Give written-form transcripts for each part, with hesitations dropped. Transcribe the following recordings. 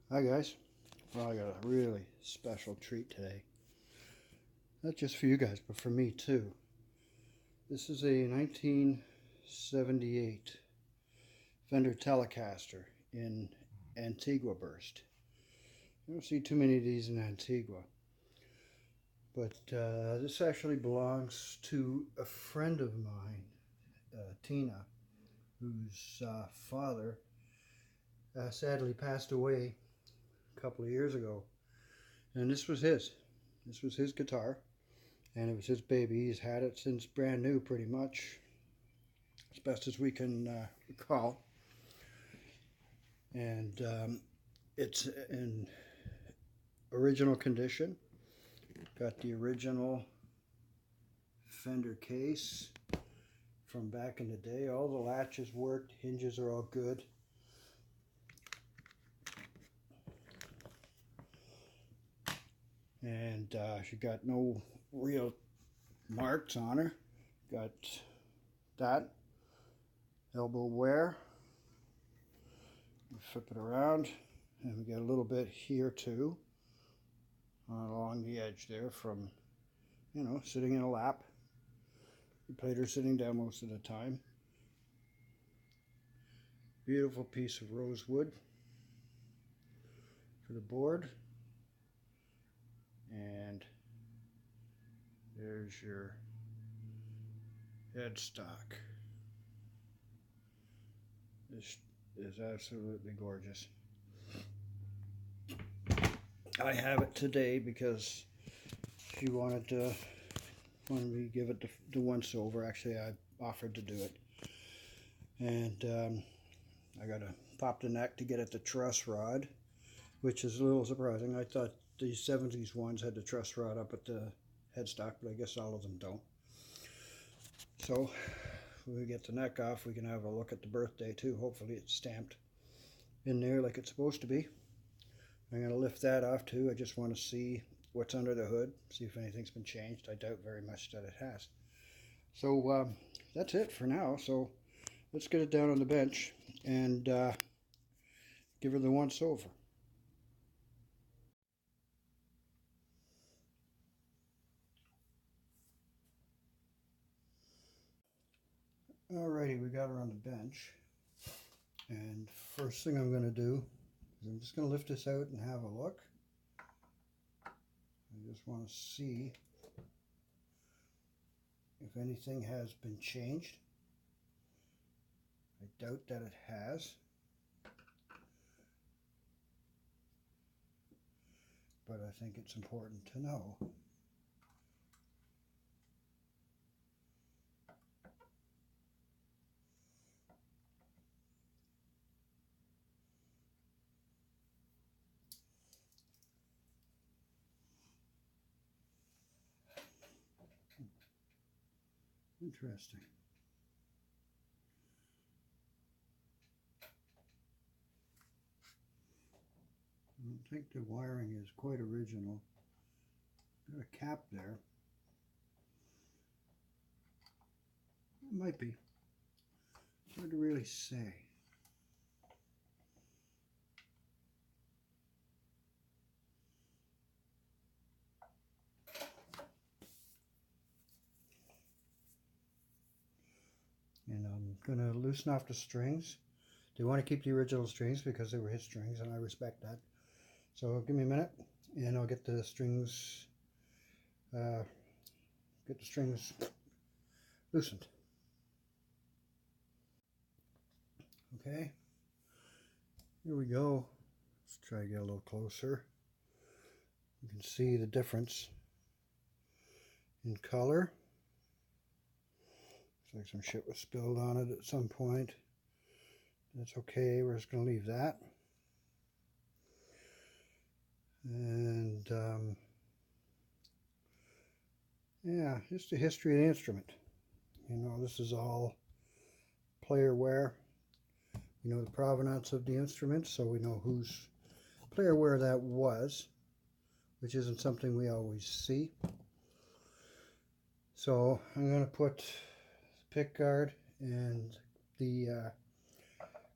Hi guys. Well, I got a really special treat today. Not just for you guys, but for me too. This is a 1978 Fender Telecaster in Antigua burst. You don't see too many of these in Antigua. But this actually belongs to a friend of mine, Tina, whose father sadly passed away a couple of years ago. And this was his. This was his guitar. And it was his baby. He's had it since brand new, pretty much, as best as we can recall. And it's in original condition. Got the original Fender case from back in the day. All the latches worked, hinges are all good. And she got no real marks on her. Got that elbow wear. We flip it around and we get a little bit here too, along the edge there from, sitting in a lap. We played her sitting down most of the time. Beautiful piece of rosewood for the board. And there's your headstock. This is absolutely gorgeous. I have it today because she wanted me to give it the once over. Actually, I offered to do it. And I got to pop the neck to get at the truss rod, which is a little surprising. I thought the 70s ones had the truss rod up at the headstock, but I guess all of them don't. So when we get the neck off, we can have a look at the birthday too. Hopefully it's stamped in there like it's supposed to be. I'm going to lift that off too. I just want to see what's under the hood, see if anything's been changed. I doubt very much that it has. So that's it for now. So let's get it down on the bench and give her the once over. Alrighty, we got her on the bench. And first thing I'm going to do is I'm just going to lift this out and have a look. I just want to see if anything has been changed. I doubt that it has. But I think it's important to know. Interesting. I don't think the wiring is quite original. Got a cap there. It might be. It's hard to really say. And I'm going to loosen off the strings. They want to keep the original strings because they were his strings, and I respect that. So give me a minute, and I'll get the strings loosened. Okay, here we go. Let's try to get a little closer. You can see the difference in color. Looks like some shit was spilled on it at some point. That's okay, we're just going to leave that. And yeah, just the history of the instrument. This is all player wear. We know the provenance of the instrument, so we know whose player wear that was, which isn't something we always see. So I'm going to put the pick guard and the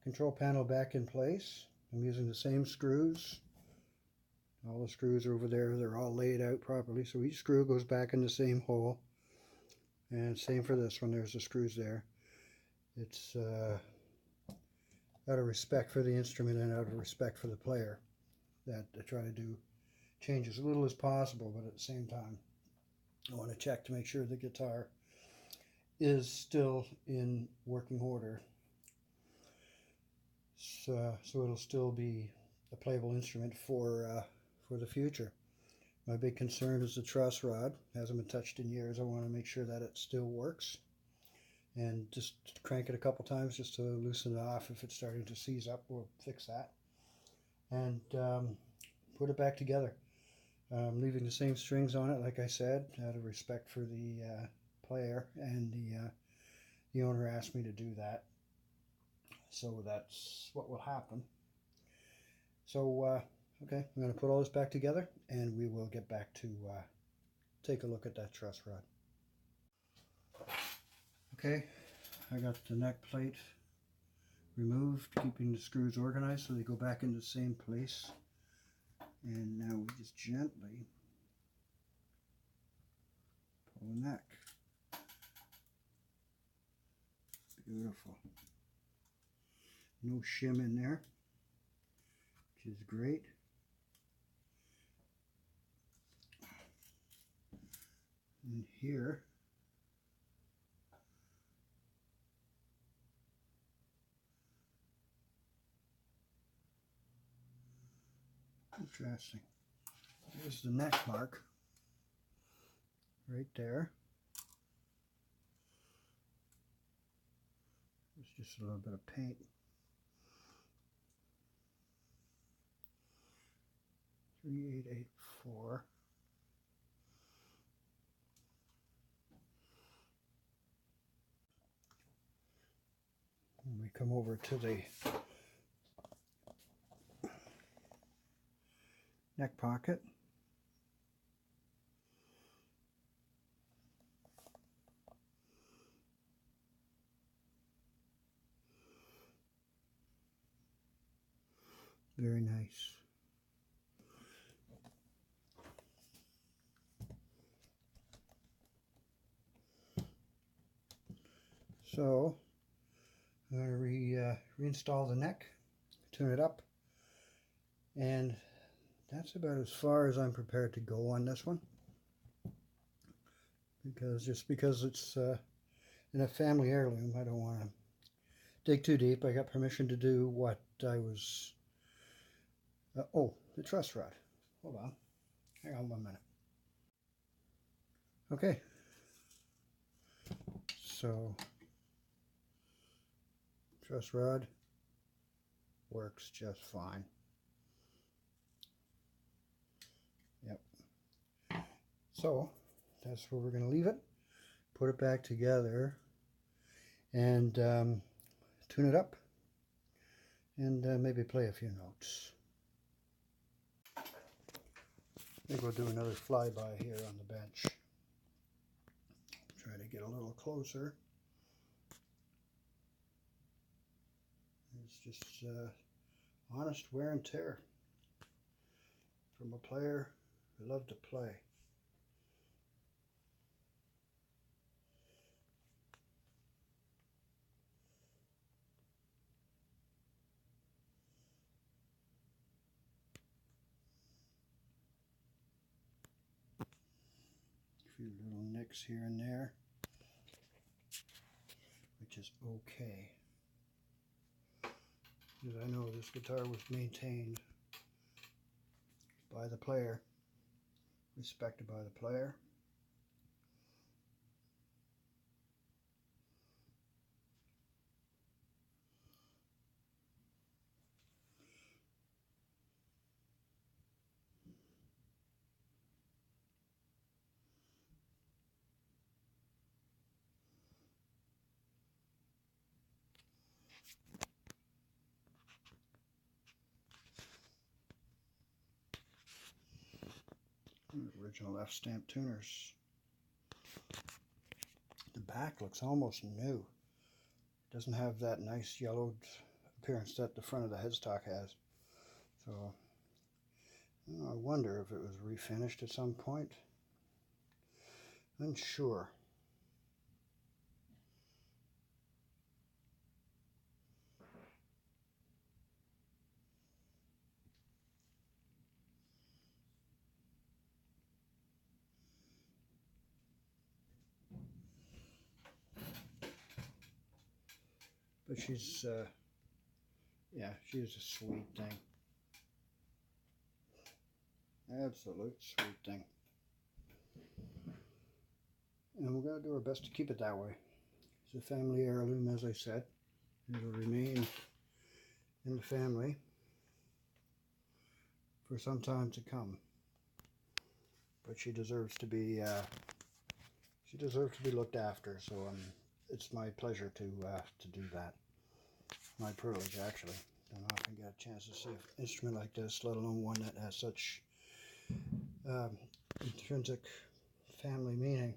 control panel back in place. I'm using the same screws. All the screws are over there. They're all laid out properly. So each screw goes back in the same hole. And same for this one. There's the screws there. It's out of respect for the instrument and out of respect for the player that I try to do change as little as possible, but at the same time I want to check to make sure the guitar is still in working order, so it'll still be a playable instrument for the future. My big concern is the truss rod. Hasn't been touched in years. I want to make sure that it still works, and just crank it a couple times just to loosen it off. If it's starting to seize up, we'll fix that and put it back together. Leaving the same strings on it, like I said, out of respect for the player, and the owner asked me to do that, so that's what will happen. So okay, I'm going to put all this back together, and we will get back to take a look at that truss rod. Okay, I got the neck plate removed, keeping the screws organized so they go back in the same place. And now we just gently pull the neck. Beautiful. No shim in there, which is great. And here, interesting. There's the neck mark right there. It's just a little bit of paint. .3884. And we come over to the neck pocket. Very nice. So I'm going to reinstall the neck, tune it up, and that's about as far as I'm prepared to go on this one. Because it's in a family heirloom, I don't want to dig too deep. I got permission to do what I was... oh, the truss rod. Hold on. Hang on 1 minute. Okay. So, truss rod works just fine. Yep. So, that's where we're going to leave it. Put it back together and tune it up and maybe play a few notes. I think we'll do another flyby here on the bench. Try to get a little closer. It's just honest wear and tear from a player who loved to play. A few little nicks here and there, which is okay. Because I know this guitar was maintained by the player, respected by the player. Original F-stamp tuners. The back looks almost new. It doesn't have that nice yellowed appearance that the front of the headstock has. So I wonder if it was refinished at some point. Unsure. But she's, yeah, she's a sweet thing. Absolute sweet thing. And we're going to do our best to keep it that way. It's a family heirloom, as I said. It will remain in the family for some time to come. But she deserves to be looked after. So it's my pleasure to do that. My privilege, actually. Don't often get a chance to see an instrument like this, let alone one that has such intrinsic family meaning.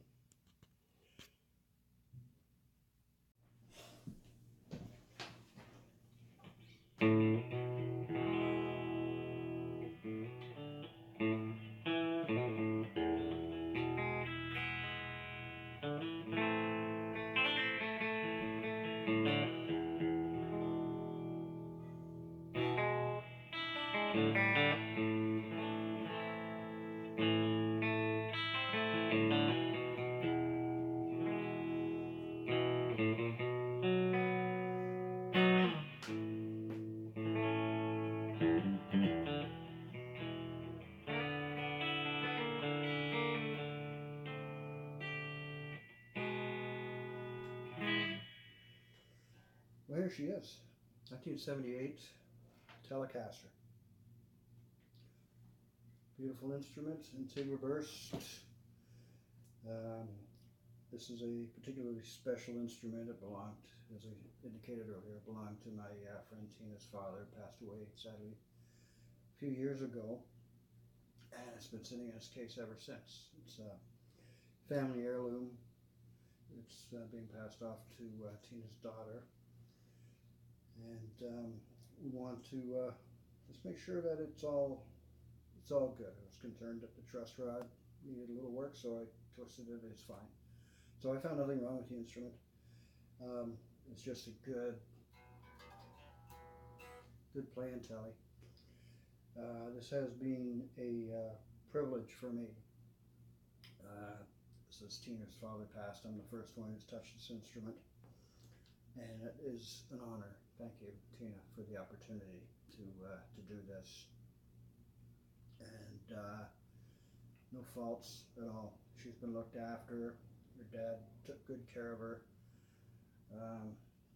Well, here she is, 1978 Telecaster. Beautiful instrument, antigua burst. This is a particularly special instrument. It belonged, as I indicated earlier, it belonged to my friend Tina's father, passed away sadly a few years ago, and it's been sitting in his case ever since. It's a family heirloom. It's being passed off to Tina's daughter, and we want to just make sure that it's all good. I was concerned that the truss rod needed a little work, so I twisted it. It's fine. So I found nothing wrong with the instrument. It's just a good playing Tele. This has been a privilege for me. Since Tina's father passed, I'm the first one who's touched this instrument, and it is an honor. Thank you, Tina, for the opportunity to do this. And no faults at all. She's been looked after. Her dad took good care of her.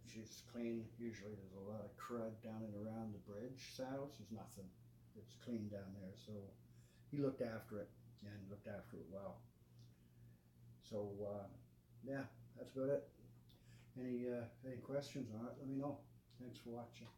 She's clean. Usually there's a lot of crud down and around the bridge saddles. There's nothing. It's clean down there. So he looked after it and looked after it well. So yeah, that's about it. Any questions on it, let me know. Thanks for watching.